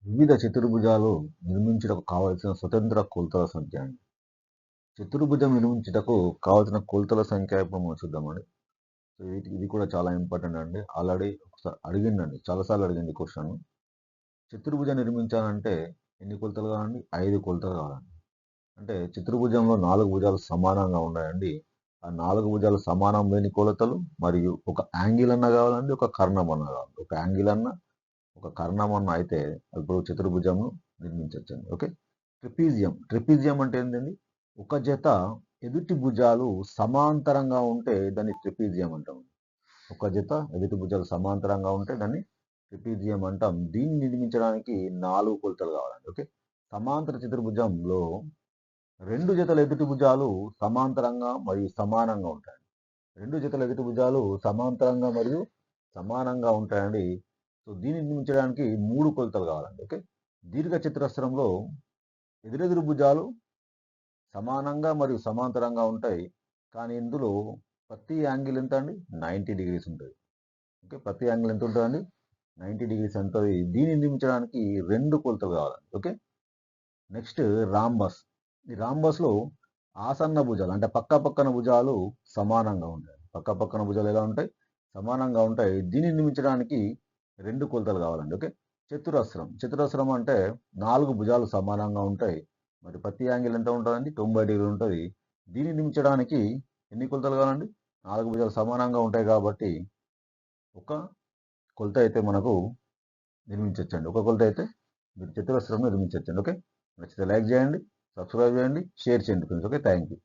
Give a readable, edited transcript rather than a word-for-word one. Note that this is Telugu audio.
వివిధ చతుర్భుజాలు నిర్మించుటకు కావలసిన స్వతంత్ర కొలతల సంఖ్య అండి. చతుర్భుజం నిర్మించుటకు కావలసిన కొలతల సంఖ్య ఇప్పుడు మనం చూద్దామండి. సో ఇది కూడా చాలా ఇంపార్టెంట్ అండి. ఆల్రెడీ ఒకసారి అడిగిందండి, చాలాసార్లు అడిగింది క్వశ్చన్. చతుర్భుజం నిర్మించాలంటే ఎన్ని కొలతలు కావాలండి? 5 కొలతలు కావాలండి. అంటే చతుర్భుజంలో 4 భుజాలు సమానంగా ఉన్నాయండి. ఆ 4 భుజాలు సమానం లేని కొలతలు మరియు ఒక యాంగిల్ అన్న కావాలండి, ఒక కర్ణం అన్న కావాలి. ఒక యాంగిల్ అన్న ఒక కర్ణం అన్న అయితే ఇప్పుడు చతుర్భుజంను నిర్మించవచ్చండి. ఓకే. ట్రిపీజియం అంటే ఏంటండి? ఒక జత ఎదుటి భుజాలు సమాంతరంగా ఉంటే దాన్ని ట్రిపీజియం అంటాం. ఒక జత ఎదుటి భుజాలు సమాంతరంగా ఉంటే దాన్ని ట్రిపీజియం అంటాం. దీన్ని నిర్మించడానికి 4 కొలతలు కావాలండి. ఓకే. సమాంతర చతుర్భుజంలో 2 జతల ఎదుటి భుజాలు సమాంతరంగా మరియు సమానంగా ఉంటాయి. 2 జతల ఎదుటి భుజాలు సమాంతరంగా మరియు సమానంగా ఉంటాయండి. సో దీన్ని నిర్మించడానికి 3 కొలతలు కావాలండి. ఓకే. దీర్ఘ చతురస్రంలో ఎదురెదురు భుజాలు సమానంగా మరియు సమాంతరంగా ఉంటాయి. కానీ ఇందులో ప్రతి యాంగిల్ ఎంత అండి? 90 డిగ్రీస్ ఉంటుంది. ఓకే. ప్రతి యాంగిల్ ఎంత ఉంటుందండి? 90 డిగ్రీస్ ఉంటుంది. దీన్ని నిర్మించడానికి 2 కొలతలు కావాలండి. ఓకే. Next rhombus. ఈ రాంబస్లో ఆసన్న భుజాలు అంటే పక్కన భుజాలు సమానంగా ఉంటాయి. పక్కన భుజాలు ఎలా ఉంటాయి? సమానంగా ఉంటాయి. దీన్ని నిర్మించడానికి 2 కొలతలు కావాలండి. ఓకే. చతురస్రం అంటే 4 భుజాలు సమానంగా ఉంటాయి. మరి ప్రతి యాంగిల్ ఎంత ఉంటుందండి? 90 డిగ్రీలు ఉంటుంది. దీన్ని నిర్మించడానికి ఎన్ని కొలతలు కావాలండి? 4 భుజాలు సమానంగా ఉంటాయి కాబట్టి ఒక కొలత అయితే మనకు నిర్మించవచ్చండి. ఒక కొలత అయితే మీరు చతురస్రం నిర్మించవచ్చండి. ఓకే. నచ్చితే లైక్ చేయండి, సబ్స్క్రైబ్ చేయండి, షేర్ చేయండి ఫ్రెండ్స్. ఓకే. Thank you.